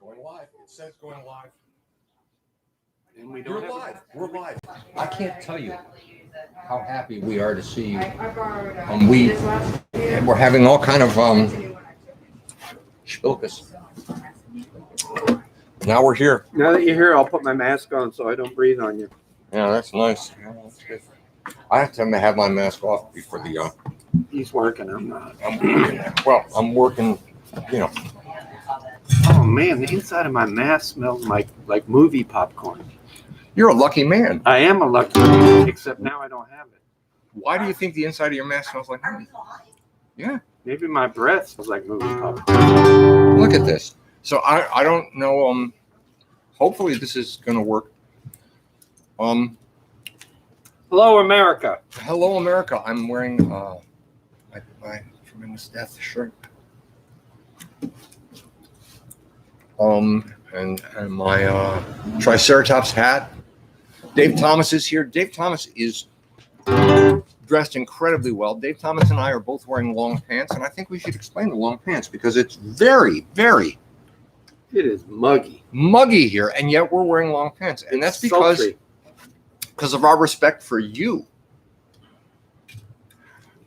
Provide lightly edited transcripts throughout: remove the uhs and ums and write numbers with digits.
Going live. It says going live. And we You're don't live. We're live. I can't tell you how happy we are to see you. We're having all kind of spilkus. Now we're here. Now that you're here, I'll put my mask on so I don't breathe on you. Yeah, that's nice. Yeah, that's good. I have to have my mask off before the. He's working. I'm not. I'm working. You know. Oh man, the inside of my mask smells like movie popcorn. You're a lucky man. I am a lucky man, except now I don't have it. Why do you think the inside of your mask smells like movie? Yeah. Maybe my breath smells like movie popcorn. Look at this. So I don't know. Hopefully this is going to work. Hello, America. Hello, America. I'm wearing my Tremendous Death shirt. And my Triceratops hat. Dave Thomas is here. Dave Thomas is dressed incredibly well. Dave Thomas and I are both wearing long pants, and I think we should explain the long pants because it's very, very It is muggy. Muggy here, and yet we're wearing long pants. And that's because of our respect for you.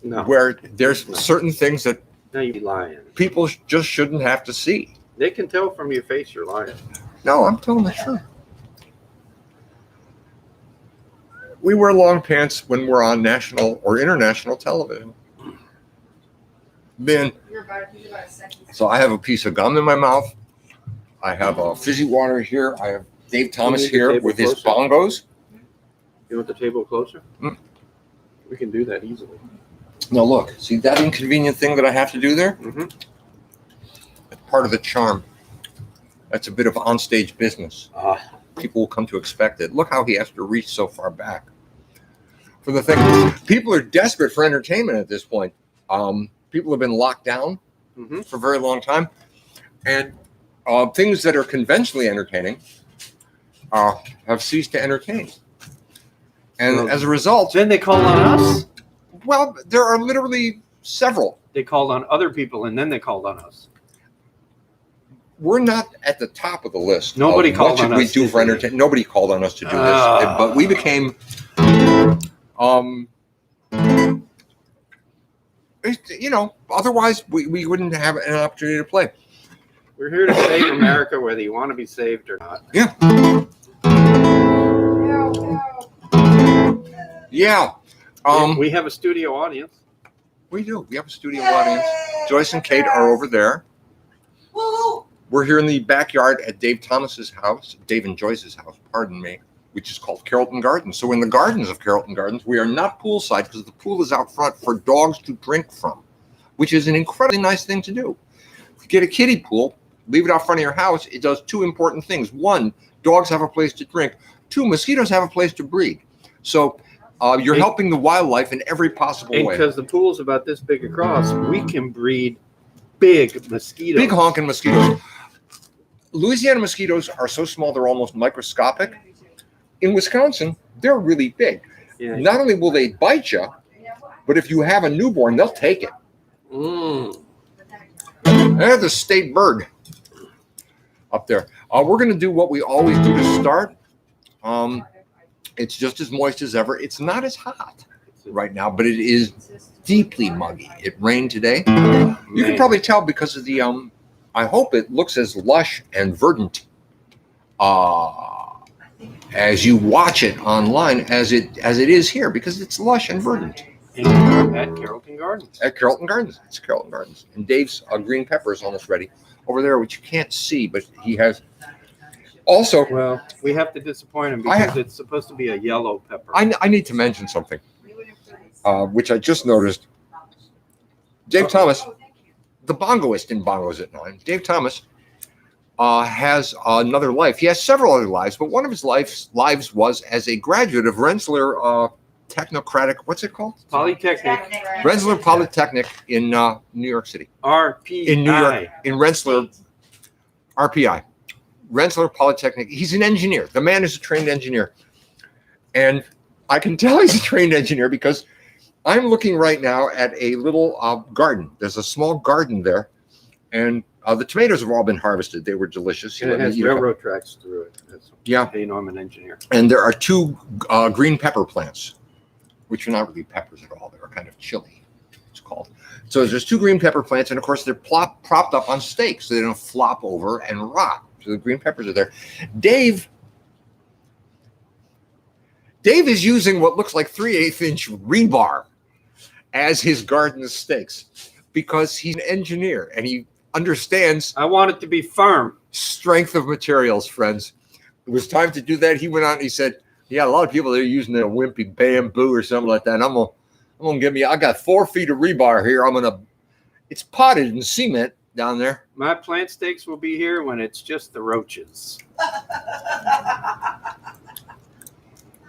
No. Where there's certain things that Now you're lying. people just shouldn't have to see. They can tell from your face you're lying. No, I'm telling the truth. We wear long pants when we're on national or international television. Then, so I have a piece of gum in my mouth. I have a fizzy water here. I have Dave Thomas here with his bongos. You want the table closer? We can do that easily. Now look, see that inconvenient thing that I have to do there? Mm-hmm. It's part of the charm. That's a bit of onstage business. People will come to expect it. Look how he has to reach so far back. For the thing, people are desperate for entertainment at this point. People have been locked down for a very long time. And things that are conventionally entertaining have ceased to entertain. And as a result... Then they call on us? Well, there are literally several. They called on other people, and then they called on us. We're not at the top of the list. Nobody called on us. We do for entertainment. Nobody called on us to do this, but we became... otherwise we wouldn't have an opportunity to play. We're here to save America, whether you want to be saved or not. Yeah. Yeah. We have a studio audience. We do. We have a studio audience. Joyce and Kate are over there. We're here in the backyard at Dave Thomas's house, Dave and Joyce's house, pardon me, which is called Carrollton Gardens. So in the gardens of Carrollton Gardens, we are not poolside because the pool is out front for dogs to drink from, which is an incredibly nice thing to do. If you get a kiddie pool, leave it out front of your house, it does two important things. One, dogs have a place to drink. Two, mosquitoes have a place to breed. So you're helping the wildlife in every possible way. Because the pool's about this big across, we can breed big mosquitoes. Big honking mosquitoes. Louisiana mosquitoes are so small they're almost microscopic. In Wisconsin, they're really big. Yeah. Not only will they bite you, but if you have a newborn, they'll take it. They're the state bird up there. We're going to do what we always do to start. It's just as moist as ever. It's not as hot right now, but it is deeply muggy. It rained today. You can probably tell because of the, I hope it looks as lush and verdant as you watch it online as it is here, because it's lush and verdant. At Carrollton Gardens. At Carrollton Gardens. It's Carrollton Gardens. And Dave's green pepper is almost ready over there, which you can't see, but he has. Also, well, we have to disappoint him because it's supposed to be a yellow pepper. I need to mention something, which I just noticed. Dave Thomas, the bongoist in Bongos at 9, Dave Thomas has another life. He has several other lives, but one of his lives was as a graduate of Rensselaer Technocratic, what's it called? Polytechnic. Rensselaer Polytechnic in New York City. RPI. In New York, in Rensselaer, RPI. Rensselaer Polytechnic. He's an engineer. The man is a trained engineer. And I can tell he's a trained engineer because I'm looking right now at a little garden. There's a small garden there. And The tomatoes have all been harvested. They were delicious. And it has railroad tracks through it. That's Yeah. A. Norman engineer. And there are 2 green pepper plants, which are not really peppers at all. They're kind of chili, it's called. So there's 2 green pepper plants, and of course they're propped up on stakes so they don't flop over and rot. So the green peppers are there. Dave is using what looks like 3/8-inch rebar as his garden stakes because he's an engineer and he understands. I want it to be firm. Strength of materials, friends. It was time to do that. He went out and he said, "Yeah, a lot of people they're using a wimpy bamboo or something like that. And I'm gonna give me. I got 4 feet of rebar here. It's potted in cement down there. My plant stakes will be here when it's just the roaches."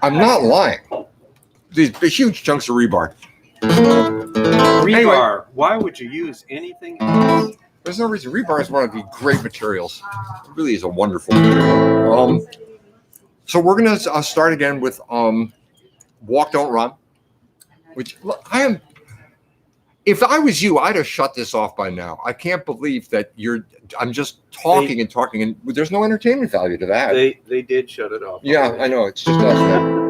I'm not lying. These huge chunks of rebar. Rebar. Anyway. Why would you use anything else? There's no reason. Rebar is one of the great materials. It really is a wonderful material. So we're gonna start again with Walk Don't Run, which if I was you, I'd have shut this off by now. I can't believe that I'm just talking and talking, and there's no entertainment value to that. They did shut it off. Yeah, I know. It's just us now.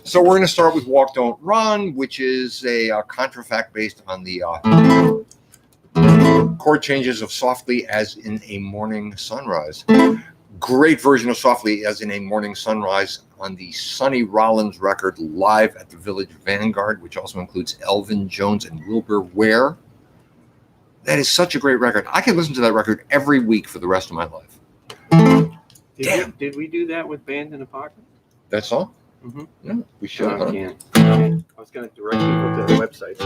So we're going to start with Walk Don't Run, which is a contrafact based on the chord changes of Softly as in a Morning Sunrise. Great version of Softly as in a Morning Sunrise on the Sonny Rollins record Live at the Village Vanguard, which also includes Elvin Jones and Wilbur Ware. That is such a great record. I can listen to that record every week for the rest of my life. Did we do that with Band in a Pocket? That song? Mm-hmm. Yeah, we should. No, I can't. I was going to direct people to the website.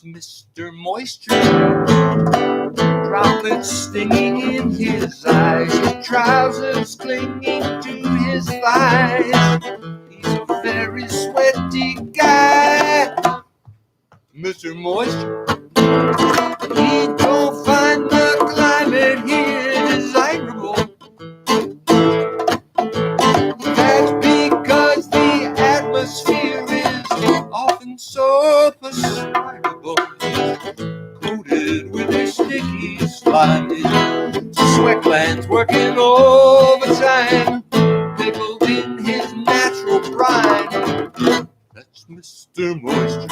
Mr. Moisture, droplets stinging in his eyes, his trousers clinging to his thighs. He's a very sweaty guy, Mr. Moisture. He don't find the climate here desirable. Mr. Moisture.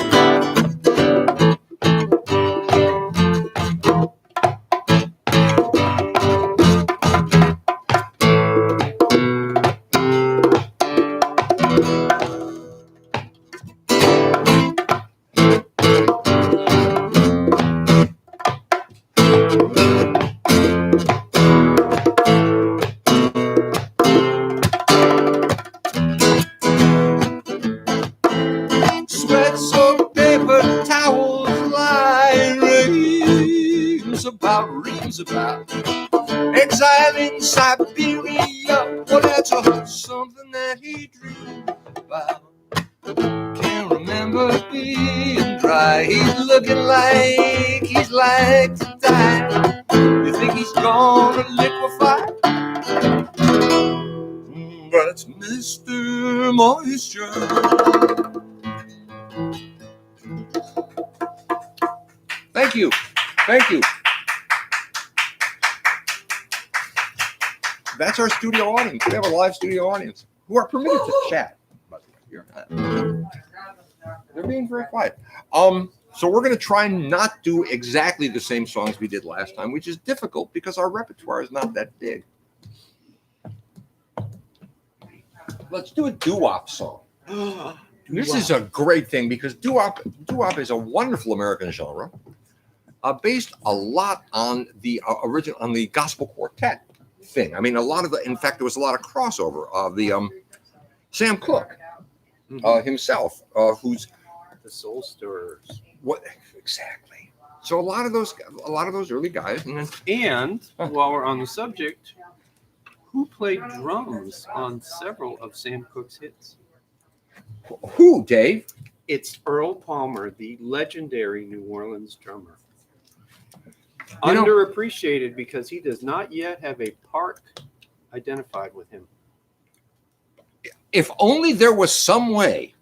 Sweats of paper towels lie, reams about exile in Siberia. Well, that's something that he dreamed about. Can't remember being dry. He's looking like he's like to die. You think he's gonna liquefy? That's Mr. Moisture. Thank you. Thank you. That's our studio audience. We have a live studio audience who are permitted to chat. By the way, they're being very quiet. So we're going to try and not do exactly the same songs we did last time, which is difficult because our repertoire is not that big. Let's do a doo-wop song. This is a great thing because doo-wop is a wonderful American genre, based a lot on the original, on the gospel quartet thing. I mean, in fact, there was a lot of crossover of the Sam Cooke himself, who's the Soul Stirrers. What exactly? So a lot of those early guys, And while we're on the subject, who played drums on several of Sam Cooke's hits? Who, Dave? It's Earl Palmer, the legendary New Orleans drummer. You know, Underappreciated because he does not yet have a park identified with him. if only there was some way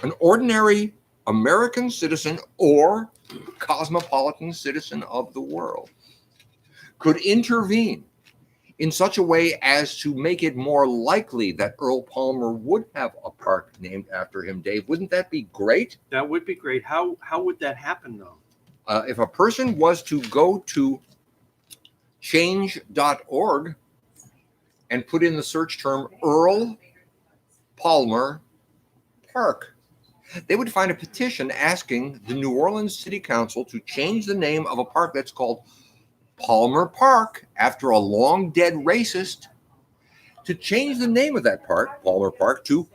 an ordinary American citizen or cosmopolitan citizen of the world could intervene in such a way as to make it more likely that Earl Palmer would have a park named after him, Dave. Wouldn't that be great? That would be great. How would that happen, though? If a person was to go to change.org and put in the search term Earl Palmer Park, they would find a petition asking the New Orleans City Council to change the name of a park that's called Palmer Park after a long dead racist, to change the name of that park, Palmer Park, to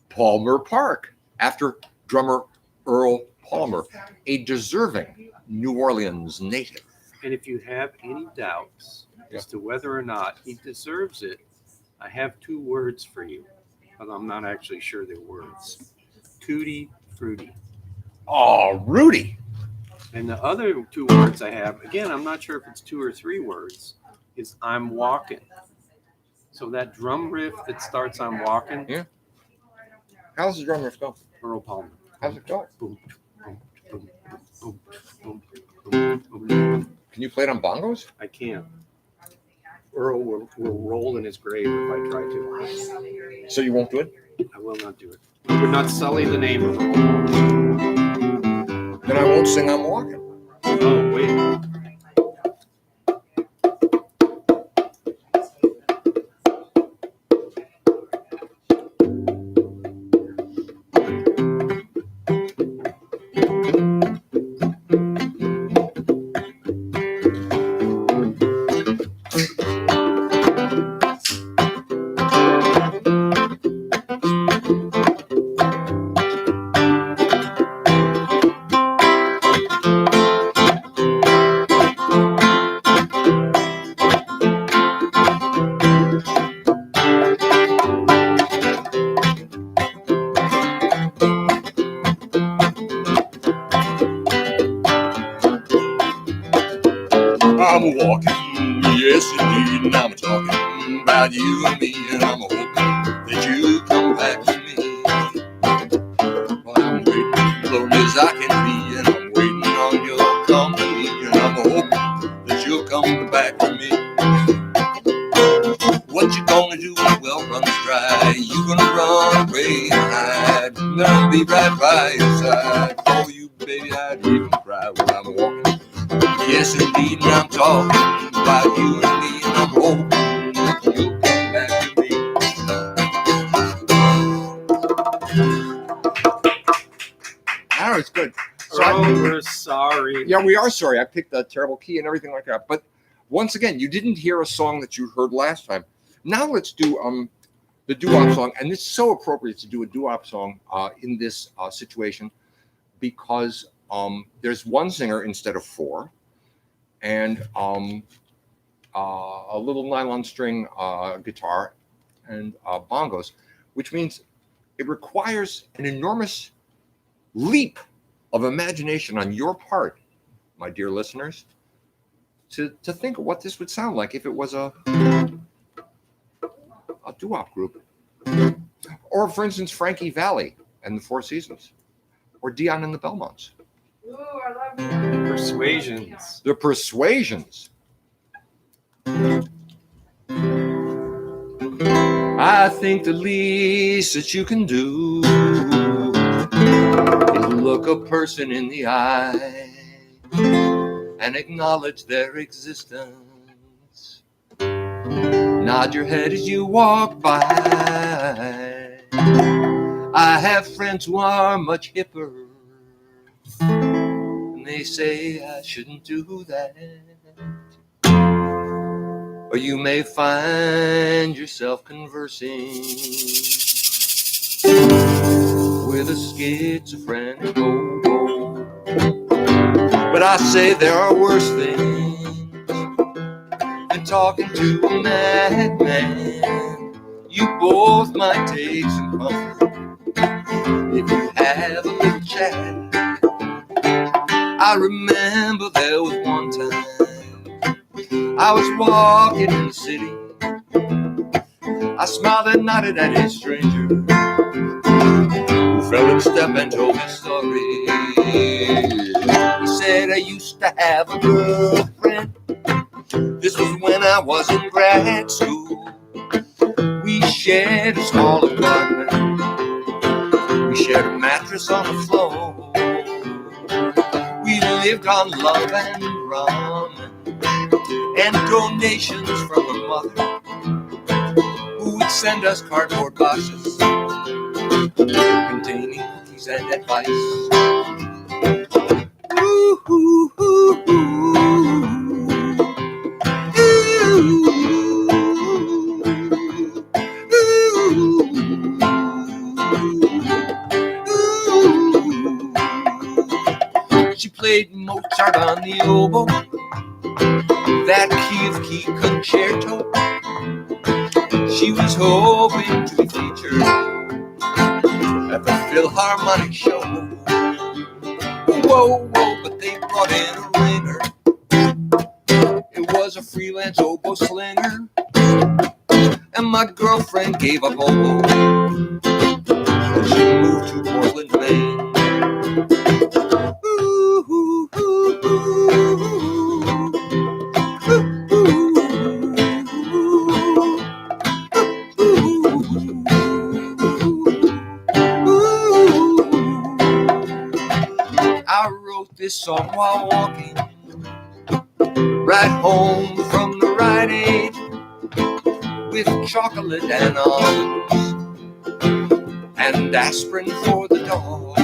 Palmer Park after drummer Earl Palmer, a deserving New Orleans native. And if you have any doubts as to whether or not he deserves it, I have two words for you, but I'm not actually sure they're words. Tutti Frutti. Oh, Rudy. And the other two words I have, again, I'm not sure if it's 2 or 3 words, is I'm walking. So that drum riff that starts I'm walking. Yeah. How's the drum riff go? Earl Palmer. How's it go? Boom, boom, boom, boom, boom, boom, boom. Can you play it on bongos? I can't. Earl will roll in his grave if I try to. So you won't do it? I will not do it. I would not sully the name of Earl Palmer. Then I won't sing I'm walking. Oh, wait. I'm walking, yes indeed, and I'm talking about you and me, and I'm hoping that you come back to me. Well, I'm waiting, lonely as I can be, and I'm waiting on your company, and I'm hoping you'll come back to me. What you gonna do when well runs dry, you gonna run away and hide. I'm gonna be right by your side. For you, baby, I'd even cry when I'm walking. Yes, indeed, and I'm talking about you and me, and I'm hoping you'll come back to me. Oh, it's good. So we're sorry. Yeah, we are sorry. I picked a terrible key and everything like that. But once again, you didn't hear a song that you heard last time. Now let's do the doo-wop song, and it's so appropriate to do a doo-wop song in this situation because there's one singer instead of four, and a little nylon string guitar and bongos, which means it requires an enormous leap of imagination on your part, my dear listeners, to think of what this would sound like if it was a doo-wop group. Or, for instance, Frankie Valli and the Four Seasons, or Dion and the Belmonts. Ooh, I love you. Persuasions. The Persuasions. I think the least that you can do is look a person in the eye and acknowledge their existence. Nod your head as you walk by. I have friends who are much hipper, and they say I shouldn't do that. Or you may find yourself conversing with a schizophrenic hobo. But I say there are worse things than talking to a madman. You both might take some comfort if you have a little chat. I remember there was one time I was walking in the city. I smiled and nodded at a stranger who fell in step and told me story. He said, I used to have a girlfriend. This was when I was in grad school. We shared a small apartment. We shared a mattress on the floor. We lived on love and ramen and donations from her mother, who would send us cardboard boxes containing cookies and advice. Ooh, ooh, ooh, ooh. She played Mozart on the oboe, that key of key concerto. She was hoping to be featured at the Philharmonic show. Whoa, whoa, but they brought in a ringer. It was a freelance oboe slinger, and my girlfriend gave up oboe, and she moved to Portland, Maine. Ooh, ooh, ooh, I wrote this song while walking right home from the Rite Aid with chocolate and olives and aspirin for the dog.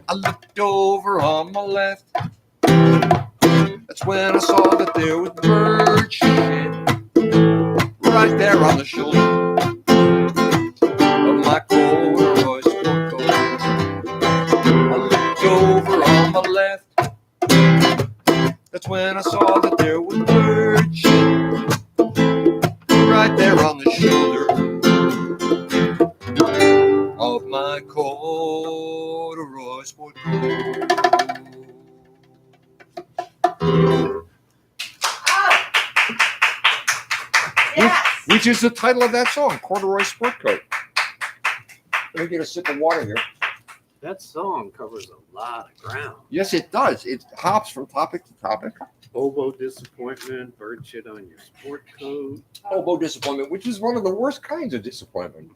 I looked over on my left. That's when I saw that there was bird shit right there on the shoulder of my corduroy sport coat. I looked over on my left. That's when I saw that there was bird shit right there on the shoulder of my corduroy sport coat. Yes. Which is the title of that song, Corduroy Sport Coat. Let me get a sip of water here. That song covers a lot of ground. Yes, it does. It hops from topic to topic. Oboe disappointment, bird shit on your sport coat. Oboe disappointment, which is one of the worst kinds of disappointment.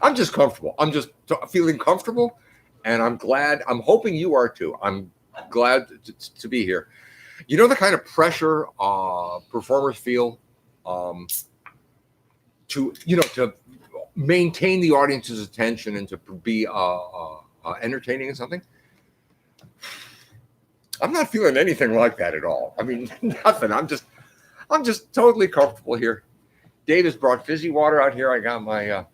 I'm just comfortable. I'm just feeling comfortable, and I'm glad. I'm hoping you are too. I'm glad to be here. You know the kind of pressure performers feel to maintain the audience's attention and to be entertaining and something. I'm not feeling anything like that at all. I mean, nothing. I'm just totally comfortable here. Dave has brought fizzy water out here. I got my.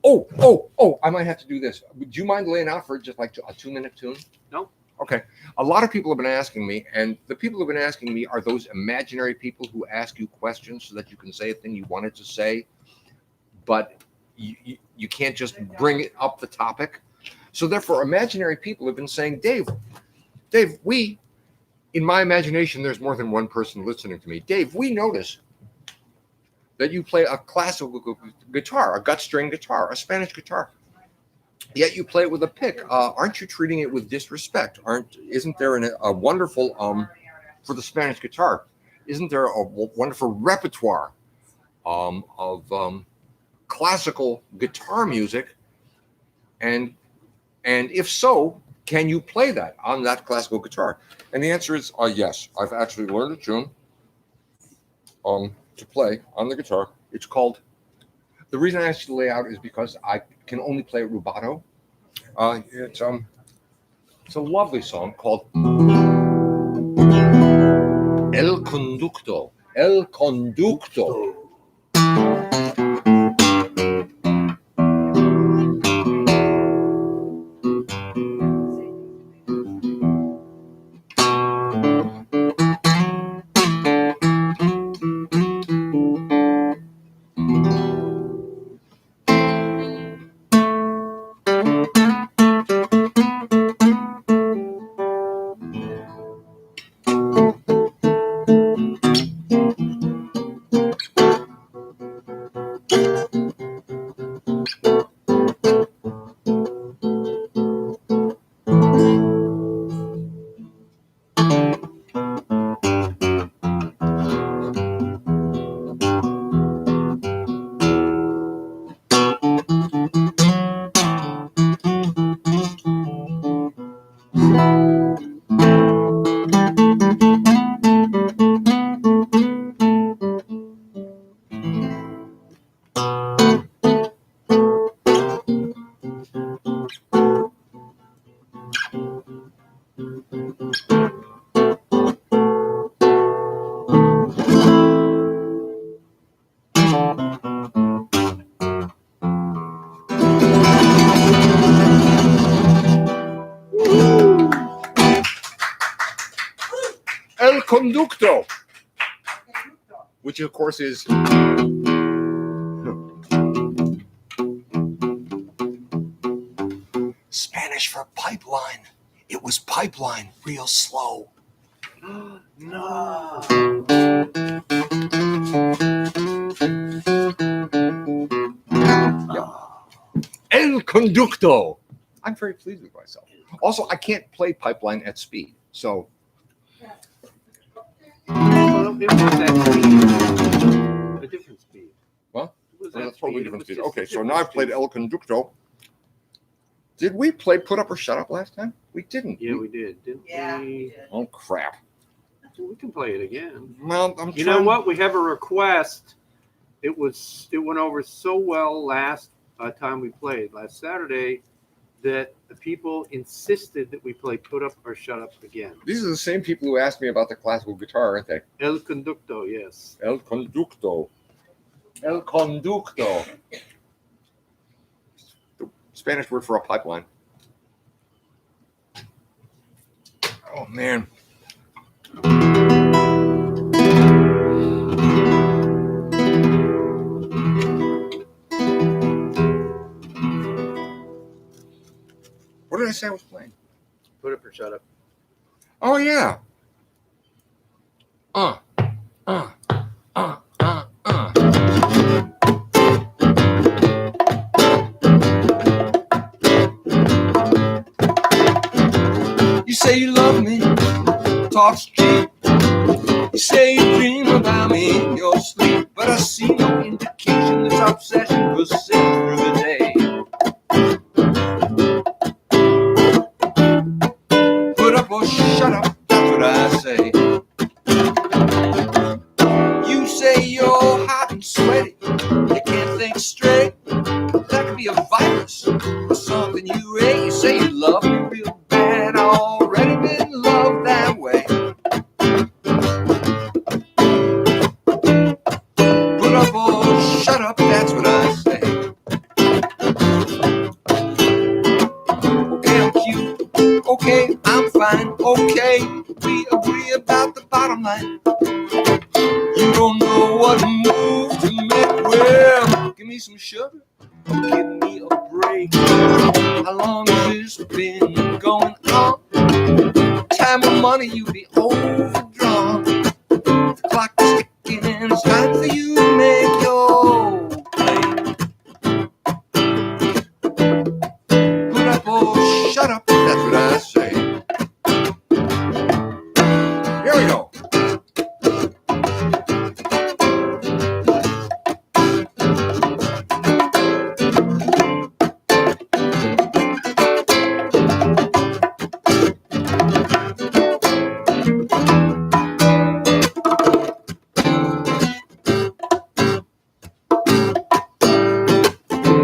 I might have to do this. Would you mind laying out for just like a 2-minute tune? No. Okay. A lot of people have been asking me, and the people who've been asking me are those imaginary people who ask you questions so that you can say a thing you wanted to say, but you can't just bring it up the topic. So therefore, imaginary people have been saying, Dave, in my imagination, there's more than one person listening to me. Dave, we notice that you play a classical guitar, a gut string guitar, a Spanish guitar. Yet you play it with a pick. Aren't you treating it with disrespect? Isn't there a wonderful for the Spanish guitar? Isn't there a wonderful repertoire of classical guitar music? And if so, can you play that on that classical guitar? And the answer is yes. I've actually learned a tune to play on the guitar. It's called. The reason I asked you to lay out is because I can only play rubato. It's a lovely song called El Conducto. El Conducto. El Conducto, which of course is Spanish for pipeline. It was pipeline, real slow. No. El Conducto. I'm very pleased with myself. Also, I can't play pipeline at speed, so. Well, it was that speed. A different speed. What? It was Oh, that that's totally speed. It different was speed. just Okay, a so different now I've played speed. El Conducto. Did we play Put Up or Shut Up last time? We didn't. Yeah, we did, didn't Yeah. we? Oh, crap. We can play it again. Well, I'm You trying. know what? We have a request. It went over so well last time we played last Saturday that the people insisted that we play Put Up or Shut Up again. These are the same people who asked me about the classical guitar, aren't they? El Conducto, yes. El Conducto. El Conducto. The Spanish word for a pipeline. Oh, man. What did I say I was playing? Put Up or Shut Up. Oh, yeah. You say you love me, talk's cheap. You say you dream about me in your sleep, but I see no indication this obsession persists through the day. Put up or shut up, that's what I say. You say you're hot and sweaty, you can't think straight. That could be a virus or something you ate. You say you love me real bad, I already been loved that way. Put up or shut up, that's what I say. Okay, I'm cute, okay, I'm fine, okay, we agree about the bottom line. You don't know what move to make, well, give me some sugar, give me a break. How long has this been going on? Time and money, you be overdrawn. The clock is ticking and it's time for you to make your play. Put up or shut up, that's what I say. Here we go.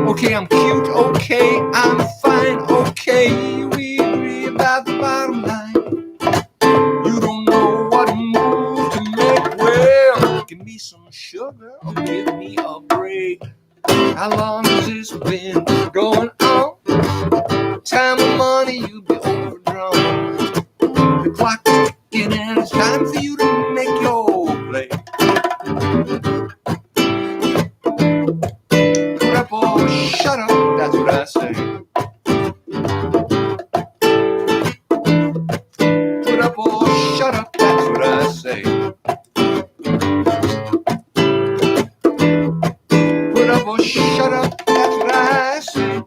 Okay, I'm cute, okay, I'm fine, okay, we agree about the bottom line. You don't know what move to make, well, give me some sugar or give me a break. How long has this been going on? Time and money, you be overdrawn. The clock is ticking and it's time for you to make your play. Put up or shut up, that's what I say. Put up or shut up, that's what I say. Put up or shut up, that's what I say.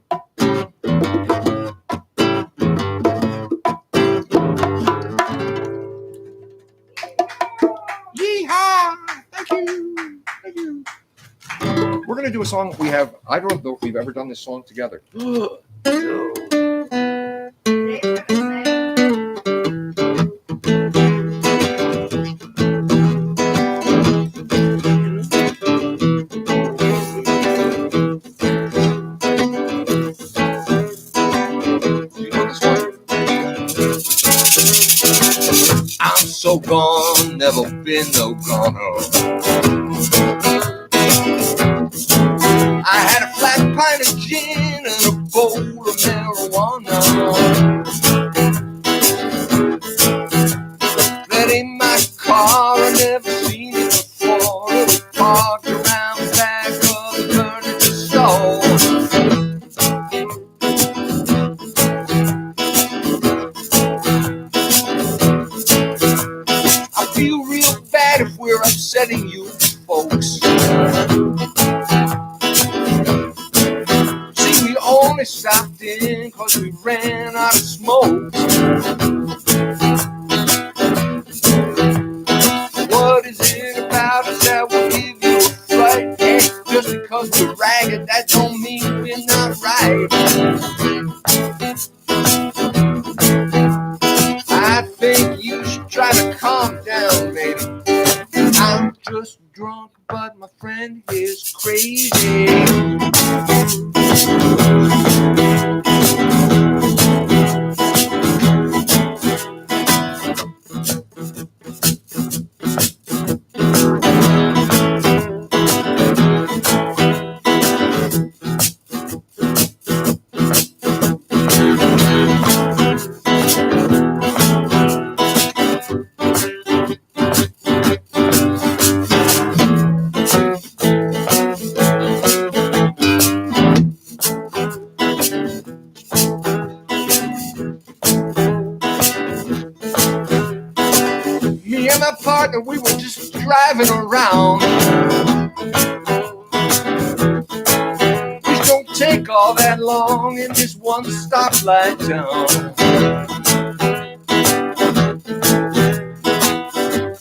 Yeehaw! Thank you. Thank you. We're going to do a song. I don't know if we've ever done this song together. You know this one? I'm so gone, never been no goner. I had a flat pint of gin and a bowl of marijuana. That ain't my car, I never seen it before. It was parked around the back of the furniture store. I feel real bad if we're upsetting you folks. See, we only stopped in cause we ran out of smoke. What is it about us that will give you a fright? Hey, just because we're ragged, that don't mean we're not right. I think you should try to calm down, lady. I'm just drunk, but my friend is crazy. and my partner, we were just driving around. Which don't take all that long in this one stoplight town.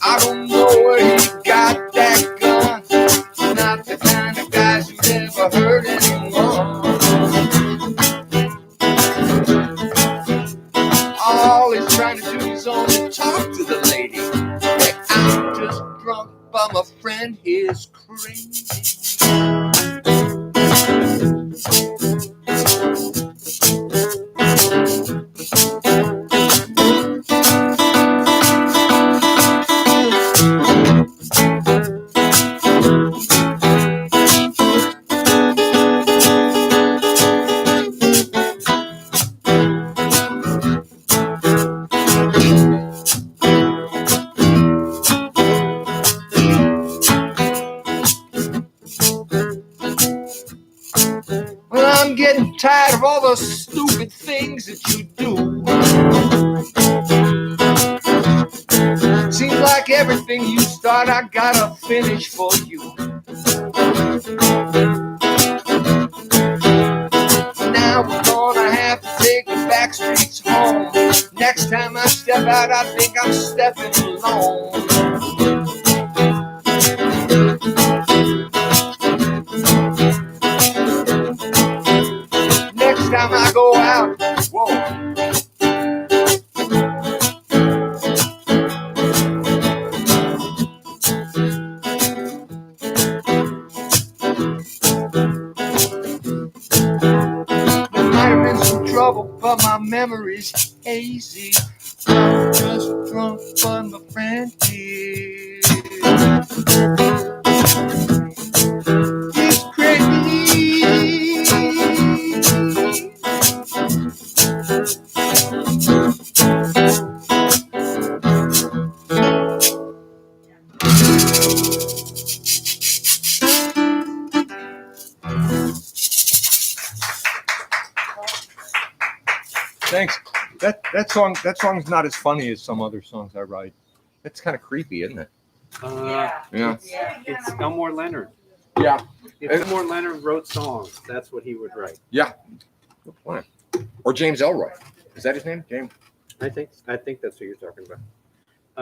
I don't know where he got that gun. Not the kind of guys who never hurt anyone. All he's trying to do is only talk to the lady. Hey, I'm just drunk, but my friend is crazy. Well, I'm getting tired of all those stupid things that you do. Seems like everything you start, I gotta finish for you. Now we're gonna have to take the back streets home. Next time I step out, I think I'm stepping alone. Next time I go out, whoa. There might have been some trouble, but my memory's hazy. I'm just drunk, but my friend is. He's crazy. Thanks. That song's not as funny as some other songs I write. It's kind of creepy, isn't it? Yeah. Yeah. It's Elmore Leonard. Yeah. If Elmore Leonard wrote songs, that's what he would write. Yeah. Good point. Or James Elroy. Is that his name? James? I think that's who you're talking about.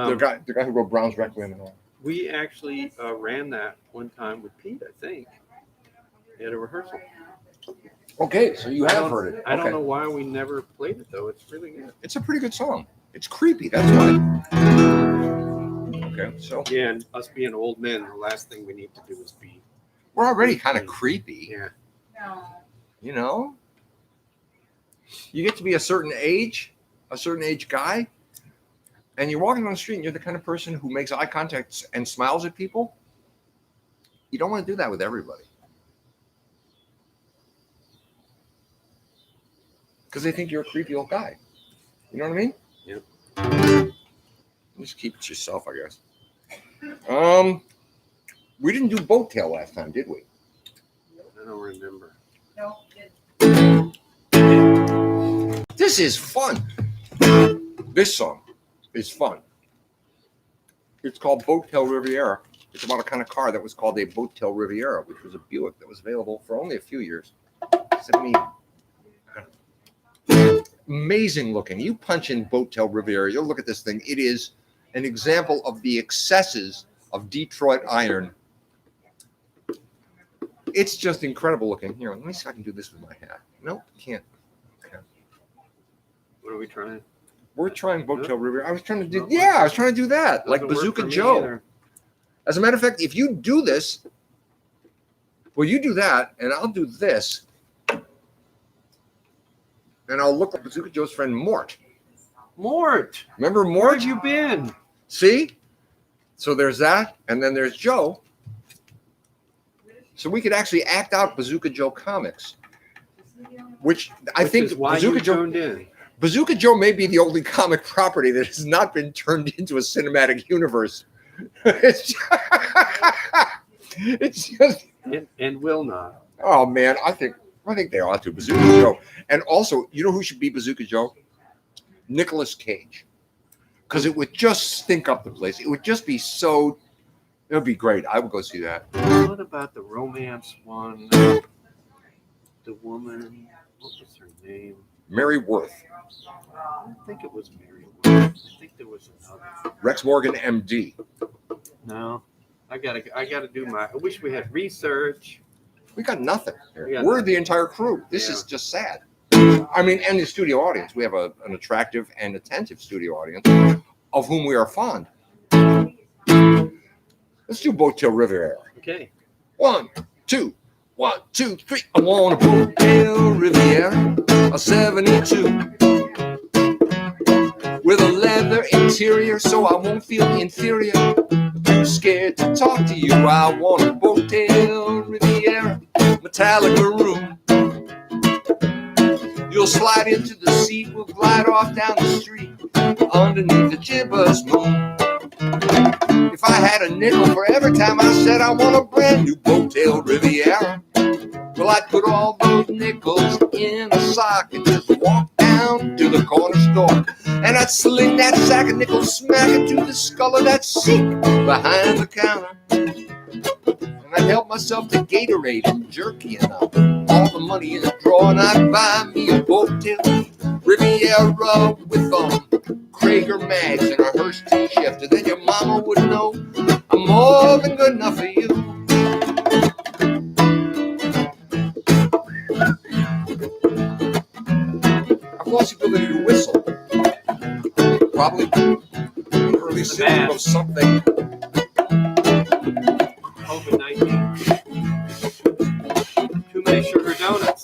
The guy who wrote Brown's Requiem and all. We actually ran that one time with Pete, I think, at a rehearsal. Okay, so you have heard it. I don't Okay. know why we never played it, though. It's really good. It's a pretty good song. It's creepy, that's why. Okay, so Yeah, and us being old men, the last thing we need to do is be. we're already kind of creepy, Yeah. No. you know? You get to be a certain age guy, and you're walking on the street and you're the kind of person who makes eye contact and smiles at people. You don't want to do that with everybody. Because they think you're a creepy old guy. You know what I mean? Yep. Just keep it to yourself, I guess. We didn't do Boat Tail last time, did we? I don't remember. No. This is fun. This song is fun. It's called Boat Tail Riviera. It's about a kind of car that was called a Boat Tail Riviera, which was a Buick that was available for only a few years. 70. Amazing looking. You punch in Boat Tail Riviera, you'll look at this thing. It is an example of the excesses of Detroit iron. It's just incredible looking. Here, let me see if I can do this with my hat. Nope, can't. Okay. What are we trying? We're trying Boat No. Tail Riviera. I was trying to do, No. yeah, I was trying to do that, like Doesn't work Bazooka for me Joe. either. As a matter of fact, if you do this, well, you do that, and I'll do this. And I'll look like Bazooka Joe's friend Mort. Mort, Remember where Mort? have you been? See? So there's that, and then there's Joe. So we could actually act out Bazooka Joe comics, which I Which think is why Bazooka you Joe. tuned in. Bazooka Joe may be the only comic property that has not been turned into a cinematic universe. it's just, And will not. oh man, I think they ought to. Bazooka Joe. And also, you know who should be Bazooka Joe? Nicolas Cage. because it would just stink up the place. It would just be so. It would be great. I would go see that. What about the romance one? The woman, what was her name? Mary Worth, I don't think it was Mary Worth. I think there was another. Rex Morgan, MD. No, I gotta do my. I wish we had research. We got nothing here. We got We're nothing. the entire crew. This Yeah. is just sad. I mean, and the studio audience. We have an attractive and attentive studio audience of whom we are fond. Let's do Boattail Riviera. Okay. 1, 2, 1, 2, 3. I want a Boattail Riviera, a 72, with a leather interior so I won't feel inferior. Too scared to talk to you. I want a Boattail Riviera, metallic maroon. You'll slide into the seat, we'll glide off down the street underneath the gibbous moon. If I had a nickel for every time I said I want a brand new Boattail Riviera, well, I'd put all those nickels in a sock and just walk down to the corner store. And I'd sling that sack of nickels smack into the skull of that Sikh behind the counter. And I'd help myself to Gatorade and jerky and all the money in the drawer. And I'd buy me a Boattail Riviera with Krager mags and a Hearst T-shift. And then your mama would know I'm more than good enough for you. I've lost the ability to whistle. Probably an early symptom of something. COVID-19. Too many sugar donuts.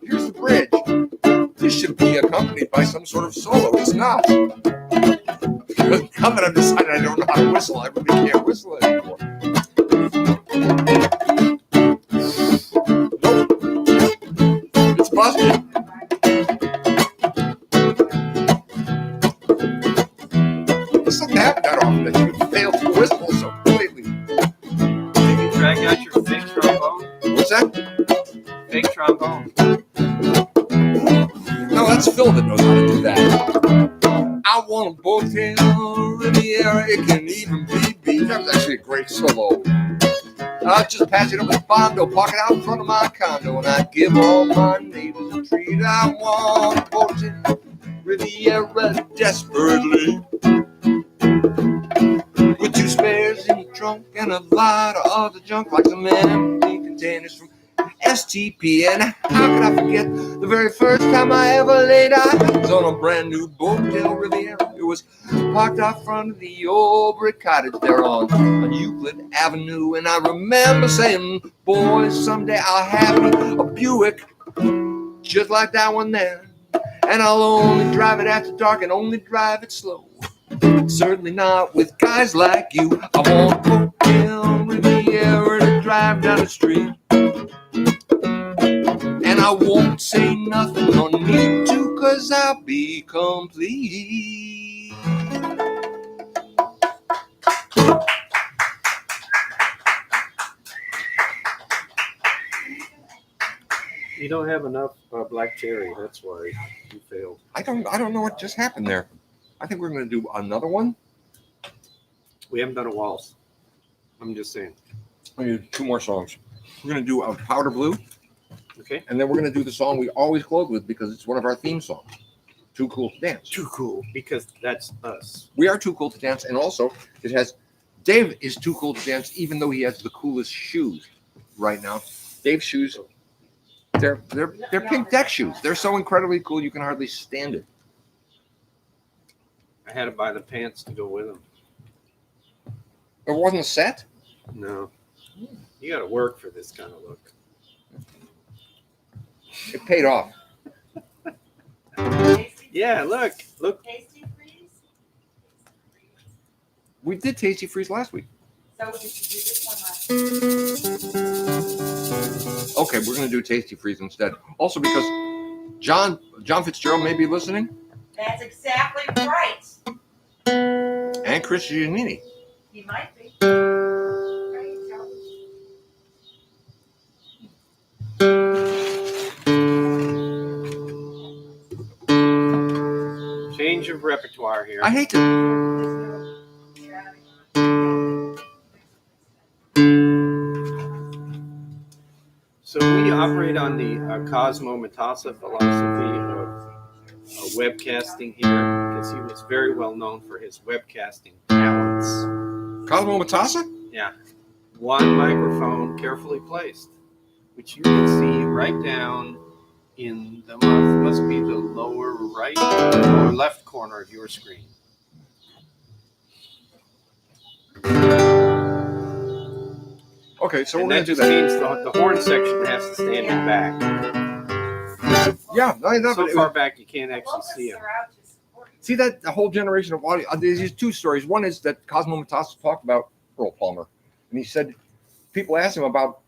Here's the bridge. This should be accompanied by some sort of solo. It's not. Now that I've decided I don't know how to whistle, I really can't whistle anymore. Nope. It's busted. This doesn't happen that often that you fail to whistle so completely. Maybe drag out your fake trombone. What's that? Fake trombone. No, that's Phil that knows how to do that. I want a Boattail Riviera, it can even be beat. That was actually a great solo. I'd just pass it up with Bondo, park it out in front of my condo, and I'd give all my neighbors a treat. I want a Boattail Riviera desperately, with 2 spares in the trunk and a lot of other junk, like some empty containers from STP. And how could I forget the very first time I ever laid eyes on a brand new Boattail Riviera? It was parked out front of the old brick cottage there on Euclid Avenue. And I remember saying, boys, someday I'll have me a Buick just like that one there. And I'll only drive it after dark and only drive it slow. Certainly not with guys like you. I want Boattail Riviera to drive down the street. And I won't say nothing, no need to, 'cause I'll be complete. You don't have enough black cherry. That's why you failed. I don't know what just happened there. I think we're going to do another one. We haven't done a waltz. I'm just saying. We're going to do 2 more songs. We're going to do a Powder Blue, Okay. and then we're going to do the song we always close with because it's one of our theme songs. Too Cool to Dance. Too cool because that's us. We are too cool to dance, and also it has Dave is too cool to dance, even though he has the coolest shoes right now. Dave's shoes, they're pink deck shoes. They're so incredibly cool you can hardly stand it. I had to buy the pants to go with them. It wasn't a set. No. You got to work for this kind of look. It paid off. Yeah, look. Tasty freeze. We did Tasty Freeze last week. So did you do this one last? Okay, we're going to do Tasty Freeze instead. Also because John Fitzgerald may be listening, That's exactly right. and Chris Giannini. He might be. change of repertoire here. I hate to. So we operate on the Cosmo Matassa philosophy of webcasting here, because he was very well known for his webcasting talents. Cosmo Matassa? Yeah. One microphone carefully placed, which you can see right down in the must be the lower right or left corner of your screen. Okay, so And we're that going to do just that. means the horn section has to stand in back. Yeah, I know, So but far back you can't actually see him. see that the whole generation of audio. There's these two stories. One is that Cosmo Matassa talked about Earl Palmer, and he said people asked him about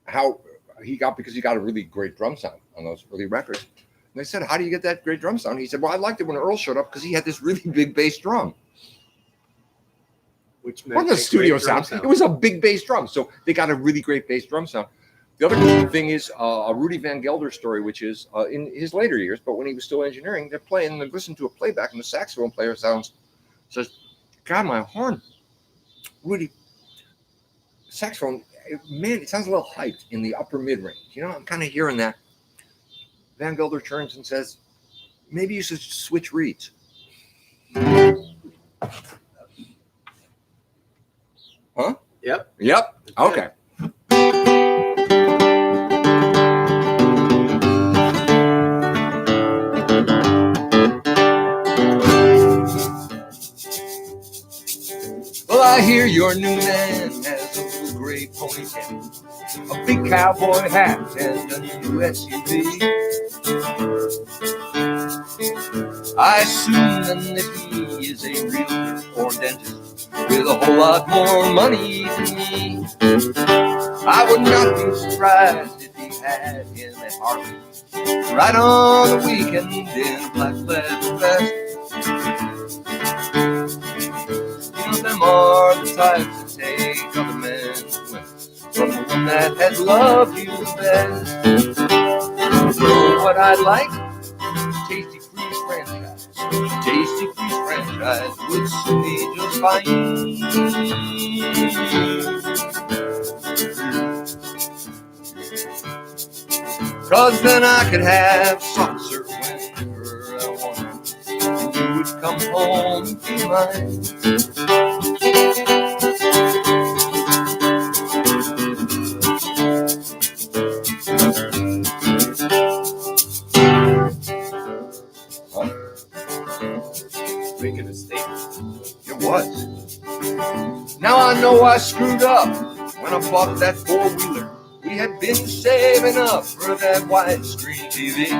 how he got a really great drum sound on those early records. And they said, "How do you get that great drum sound?" He said, "Well, I liked it when Earl showed up because he had this really big bass drum." Which It wasn't a studio sound. It was a big bass drum. So they got a really great bass drum sound. The other cool thing is a Rudy Van Gelder story, which is in his later years, but when he was still engineering, they're playing and they listen to a playback, and the saxophone player says, "God, my horn, Rudy, saxophone, man, it sounds a little hyped in the upper mid range. You know, I'm kind of hearing that." Van Gelder turns and says, "Maybe you should switch reeds." Huh? Yep. Yep. Okay. Well, I hear your new man has a little gray ponytail, a big cowboy hat, and a new SUV. I assume then that he is a realtor or dentist with a whole lot more money than me. I would not be surprised if he had him at Harvey right on the weekend in a black leather vest. You know, them are the types that take other men's women from the one that has loved you the best. You know what I'd like? Tasty Freeze franchise. Tasty Freeze franchise would suit me just fine. Cause then I could have soft serve whenever I wanted, and you would come home and be mine. Making a statement. It was. Now I know I screwed up when I bought that four-wheeler. We had been saving up for that widescreen TV.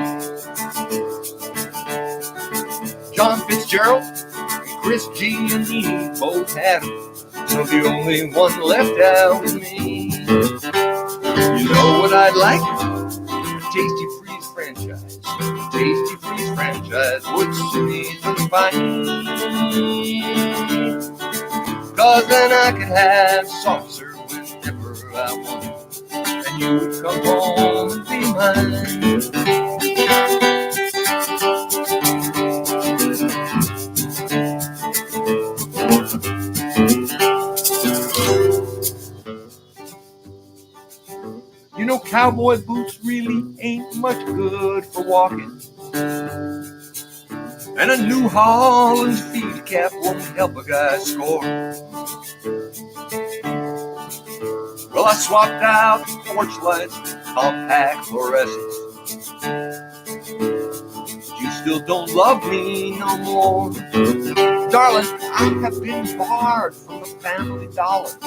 John Fitzgerald and Chris Giannini both had them, so the only one left out was me. You know what I'd like? Tasty Freeze franchise. Tasty Freeze franchise would suit me just fine. Cause then I could have soft serve whenever I wanted, and you would come home and be mine. You know, cowboy boots really ain't much good for walking, and a New Holland feed cap won't help a guy score. Well, I swapped out porch lights with compact fluorescents. You still don't love me no more. Darling, I have been barred from the family dollar. I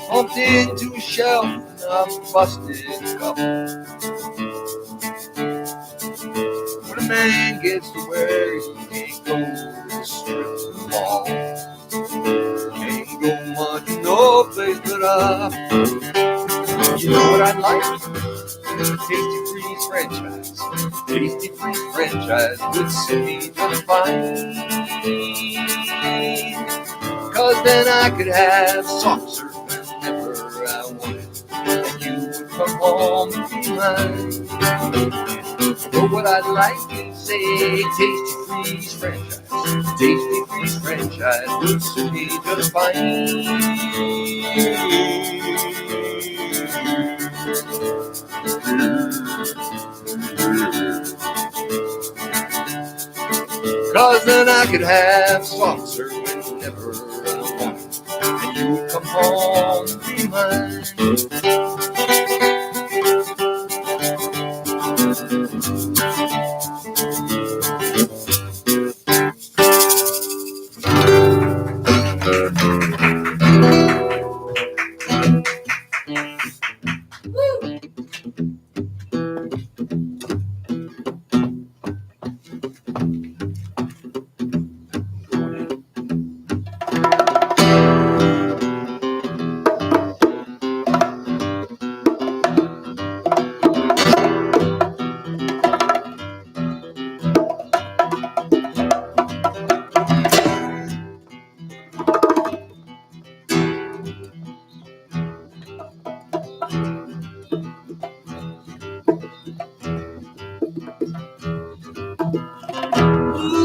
bumped into a shelf and I busted a couple. When a man gets to where he can't go to the strip mall, can't go much no place but up. You know what I'd like? Tasty Freeze franchise. Tasty Freeze franchise would suit me just fine. Cause then I could have soft serve whenever I wanted, and you would come home and be mine. But what I'd like to say, Tasty Freeze franchise, Tasty Freeze franchise would suit me just fine. 'Cause then I could have soft serve whenever I want, and you would come home and be mine.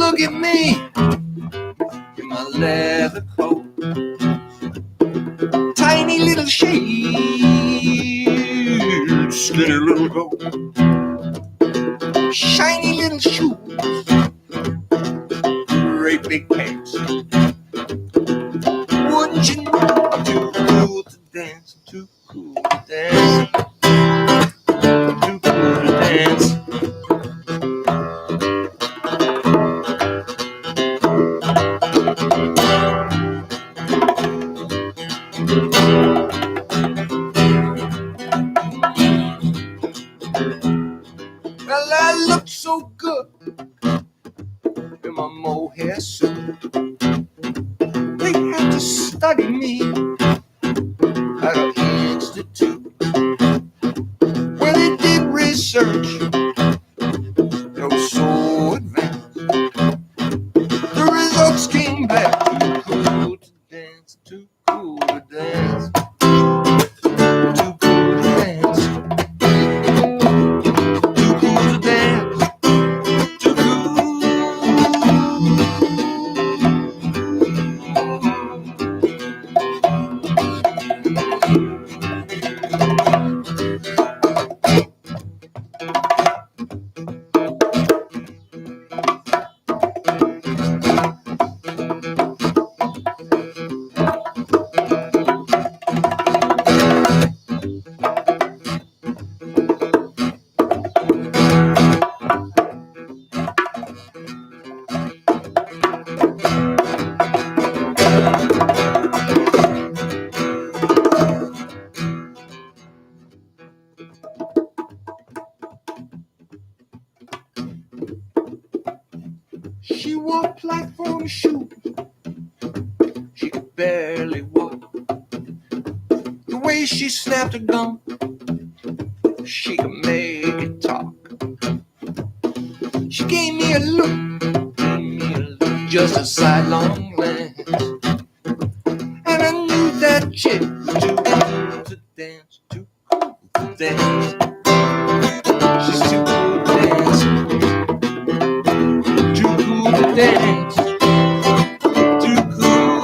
Look at me in my leather coat, tiny little shade, skinny little coat, shiny little shoes, great big pants. Wouldn't you know I'm too cool to dance, too cool to dance, too cool to dance. Well, I look so good in my mohair suit. They had to study me at an institute where they did research that was so advanced. The results came back too cool to dance, too cool to dance, too cool to dance, too cool to dance, too cool. She wore platform shoes, she could barely walk. The way she snapped her gum, she could make it talk. She gave me a look, just a sidelong glance, and I knew that chick was too cool to dance, too cool to dance. She's too cool to dance, too cool to dance, too cool.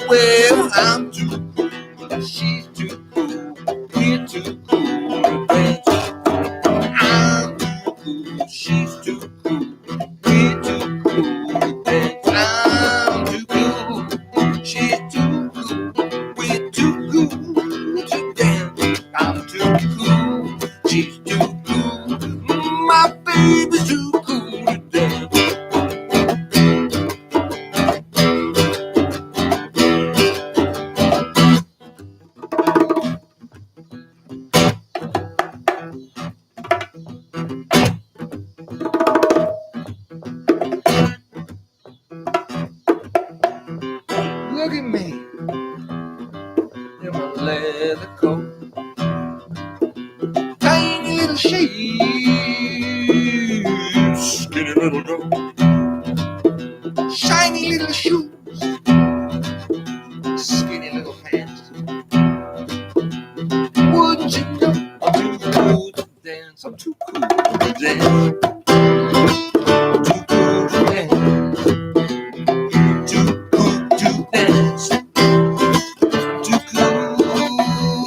Well, I'm too cool, she's too cool, we're too cool to dance. I'm too cool, she's too cool, we're too cool to dance. I'm too cool, she's too cool, we're too cool to dance. I'm too cool, she's too cool, my baby's too cool to dance. Look at me in my leather coat, tiny little shade, skinny little goat, dance. I'm too cool to dance. Too cool to dance. Too cool to dance. Too cool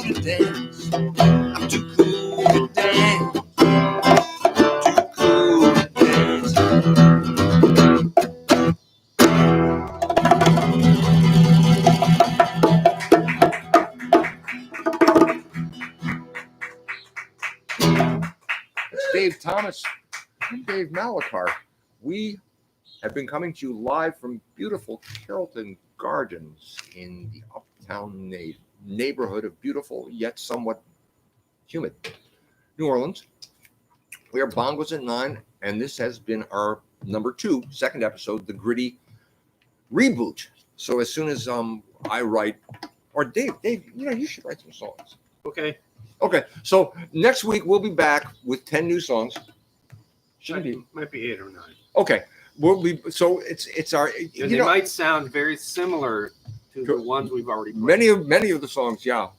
to dance. I'm too cool to dance. Too cool to dance. It's Dave Thomas and Dave Malachar. We have been coming to you live from beautiful Carrollton Gardens in the uptown neighborhood of beautiful yet somewhat humid New Orleans. We are Bongos at 9, and this has been our number 2, second episode, the Gritty Reboot. So as soon as I write, or Dave, you should write some songs. Okay. Okay, so next week we'll be back with 10 new songs. Shouldn't be. Might be 8 or 9. Okay, we'll be. So it's our. And they might sound very similar to the ones we've already played. Many of the songs, yeah.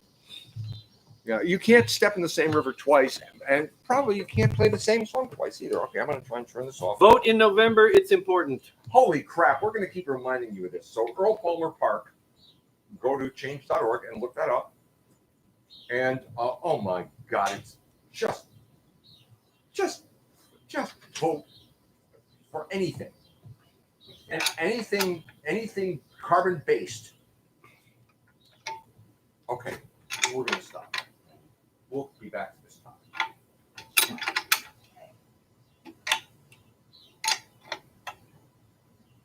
You can't step in the same river twice, and probably you can't play the same song twice either. Okay, I'm going to try and turn this off. Vote in November. It's important. Holy crap, we're going to keep reminding you of this. So Earl Palmer Park, go to change.org and look that up. And oh my God, it's just vote for anything, and anything carbon based. Okay, we're gonna stop. We'll be back.